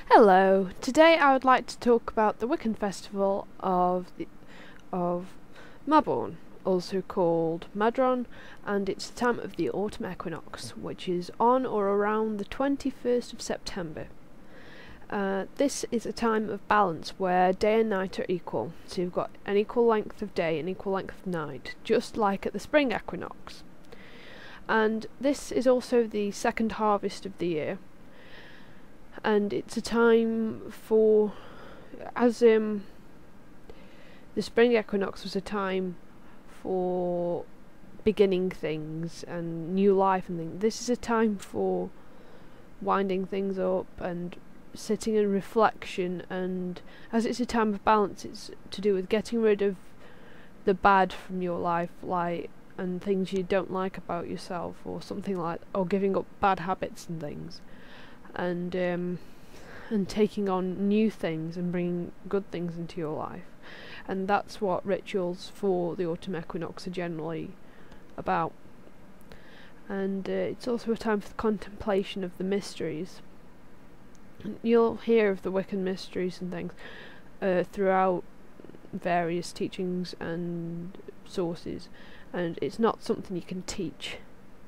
Hello. Today I would like to talk about the Wiccan festival of Mabon, also called Madron, and it's the time of the autumn equinox, which is on or around the 21st of September. This is a time of balance where day and night are equal, so you've got an equal length of day and equal length of night, just like at the spring equinox. And this is also the second harvest of the year. And it's a time for, as the spring equinox was a time for beginning things and new life and things, this is a time for winding things up and sitting in reflection, and as it's a time of balance, it's to do with getting rid of the bad from your life, and things you don't like about yourself or something like, or giving up bad habits and things. And taking on new things and bringing good things into your life. And that's what rituals for the autumn equinox are generally about. And it's also a time for the contemplation of the mysteries. You'll hear of the Wiccan mysteries and things throughout various teachings and sources, and it's not something you can teach,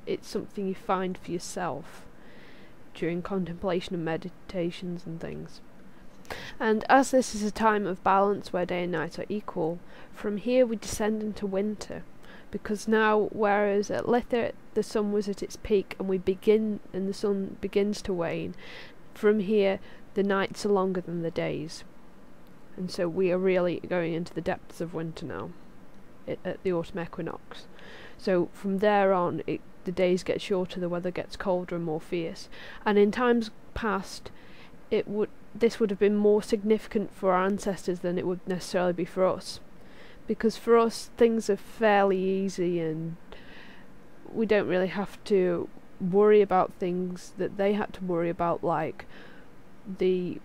it's something you find for yourself during contemplation and meditations and things. And as this is a time of balance where day and night are equal, from here we descend into winter, because now, whereas at Lither the sun was at its peak and the sun begins to wane, from here the nights are longer than the days, and so we are really going into the depths of winter now at the autumn equinox. So from there on, the days get shorter, the weather gets colder and more fierce. And in times past, this would have been more significant for our ancestors than it would necessarily be for us, because for us things are fairly easy and we don't really have to worry about things that they had to worry about, like the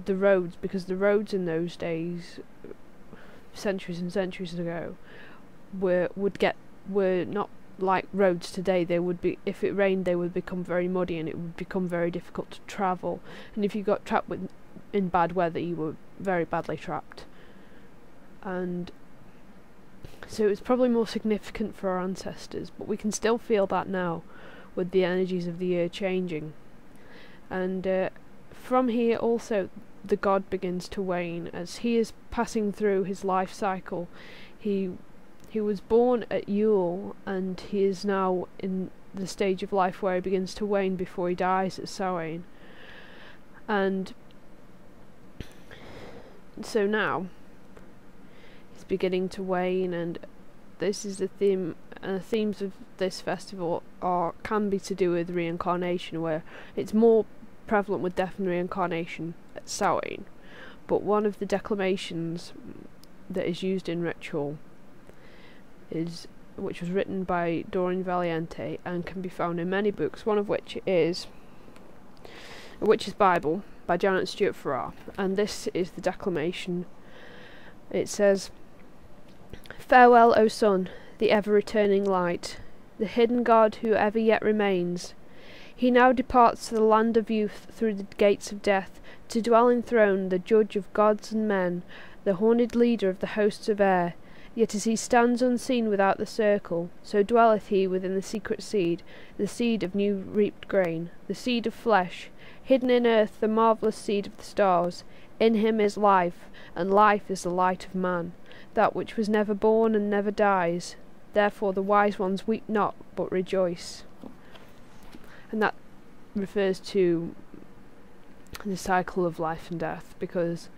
roads, because the roads in those days, centuries and centuries ago, were not like roads today. They would be, if it rained, they would become very muddy and it would become very difficult to travel, and if you got trapped in bad weather, you were very badly trapped. And so it's probably more significant for our ancestors, but we can still feel that now with the energies of the year changing. And from here also the god begins to wane as he is passing through his life cycle. He was born at Yule, and he is now in the stage of life where he begins to wane before he dies at Samhain. And so now he's beginning to wane, and this is the theme. And the themes of this festival can be to do with reincarnation, where it's more prevalent with death and reincarnation at Samhain. But one of the declamations that is used in ritual which was written by Doreen Valiente and can be found in many books, one of which is A Witch's Bible by Janet Stewart Farrar, and this is the declamation. It says, "Farewell, O sun, the ever-returning light, the hidden god who ever yet remains. He now departs to the land of youth through the gates of death, to dwell enthroned, the judge of gods and men, the horned leader of the hosts of air. Yet as he stands unseen without the circle, so dwelleth he within the secret seed, the seed of new reaped grain, the seed of flesh, hidden in earth, the marvellous seed of the stars. In him is life, and life is the light of man, that which was never born and never dies. Therefore the wise ones weep not, but rejoice." And that refers to the cycle of life and death, because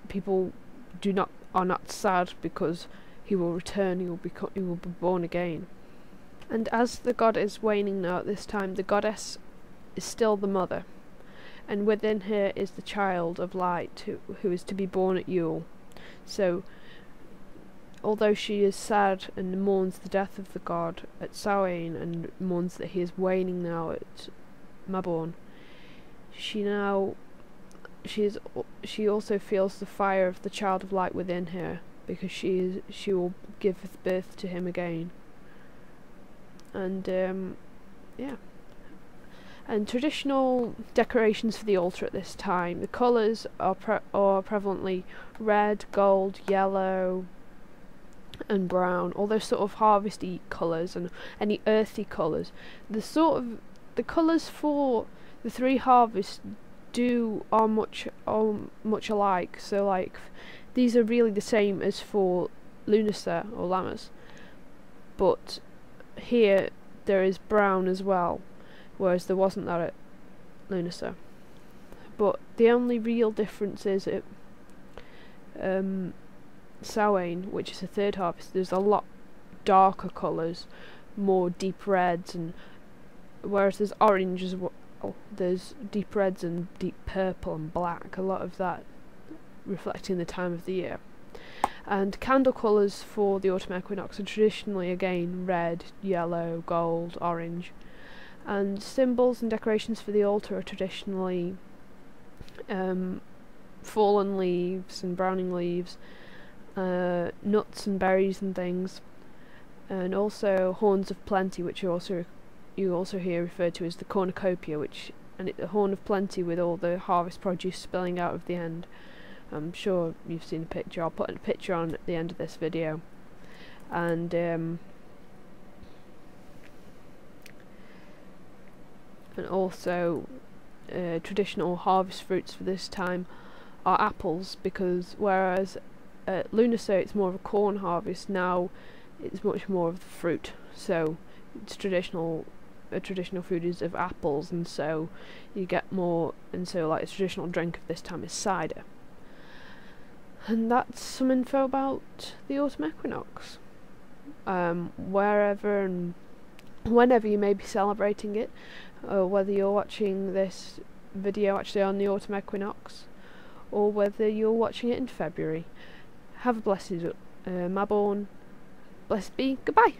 people are not sad because he will return, he will be born again. And as the god is waning now at this time, the goddess is still the mother, and within her is the child of light who is to be born at Yule. So although she is sad and mourns the death of the god at Samhain and mourns that he is waning now at Mabon, she also feels the fire of the child of light within her, because she will give birth to him again. And yeah, And traditional decorations for the altar at this time, the colours are prevalently red, gold, yellow and brown, all those sort of harvesty colours and any earthy colours. The colours for the three harvests are much alike. So like these are really the same as for Lunacy or Lammas, but here there is brown as well, whereas there wasn't that at Lunacy. But the only real difference is at Samhain, which is the third harvest, there's a lot darker colours, more deep reds, and whereas there's orange as well, there's deep reds and deep purple and black, a lot of that reflecting the time of the year. And candle colours for the autumn equinox are traditionally again red, yellow, gold, orange. And symbols and decorations for the altar are traditionally fallen leaves and browning leaves, nuts and berries and things, and also horns of plenty, which you also hear referred to as the cornucopia, and it's a horn of plenty with all the harvest produce spilling out of the end. I'm sure you've seen the picture. I'll put a picture on at the end of this video. And also traditional harvest fruits for this time are apples, because whereas at Lunacy it's more of a corn harvest, now it's much more of the fruit. So it's traditional food is of apples, and so you get more, and so like the traditional drink of this time is cider. And that's some info about the autumn equinox. Wherever and whenever you may be celebrating it, whether you're watching this video actually on the autumn equinox or whether you're watching it in February, have a blessed Mabon. Blessed be. Goodbye.